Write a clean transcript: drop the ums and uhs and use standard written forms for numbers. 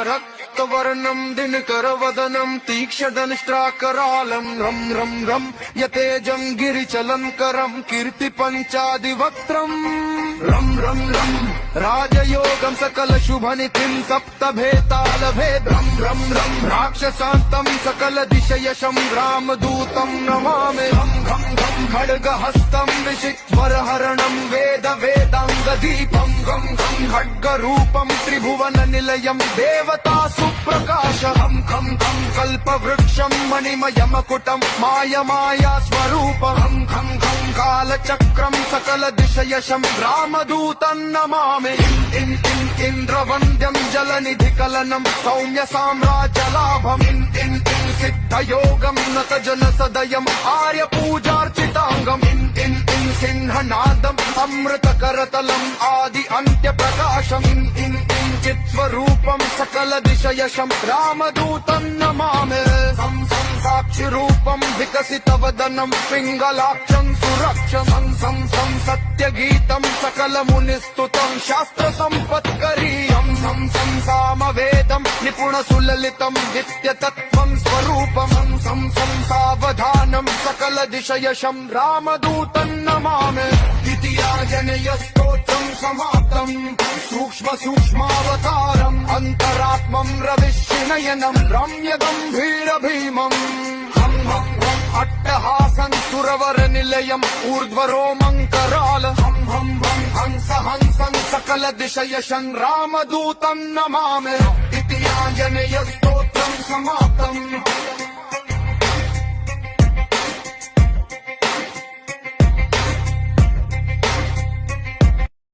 रक्तवर्णं दिनकरवदनं तीक्ष्णदंष्ट्राकरालं रं रं रं यतेजं गिरिचलन्करं कीर्तिपञ्चादिवक्त्रम् रं रं रं राजयोगं सकलशुभनिधिं सप्तभेतालभेदं रं रं राक्षसान्तं सकलदिशयशं रामदूतं नमामि घं घं घं खड्गहस्तं विशिखवरहरणं वेदाङ्गदीपं घं घं खड्गरूपं त्रिभुवननिलयं देवतासु प्रकाशं खं खं कल्पवृक्षं मणिमयमकुटं माया स्वरूपं खं खं कालचक्रं सकलदिशयशं रामदूतं नमामि इन्द्रवन्द्यं जलनिधिकलनं सौम्य साम्राज्यलाभम् सिद्धयोगं नतजनसदयम् आर्यपूजार्चिताङ्गम् सिंहनादम् अमृतकरतलम् आदि अन्त्यप्रकाशम् चित्स्वरूपम् सकलदिशयशम् रामदूतं नमामि साक्षिरूपम् विकसितवदनम् पिङ्गलाक्षम् सुरक्षम् सत्यगीतम् सकलमुनिस्तुतम् शास्त्रसम्पत्करीयम् सामवेदम् निपुणसुललितम् नित्यतत्त्वम् स्वरूपम् सावधानम् सकलदिशयशम् रामदूतं नमामि द्वितीयाजनयस्तोत्रम् समाप्तम् सूक्ष्मावतारम् अन्तरात्मम् रविश्रिनयनम् रम्यगम्भीरभीमम् अट्टहासं सुरवरनिलयम् ऊर्ध्वरोमङ्कराल हंसं सकलदिशयशं रामदूतं नमामि इति आञ्जनेयस्तोत्रम् समाप्तम्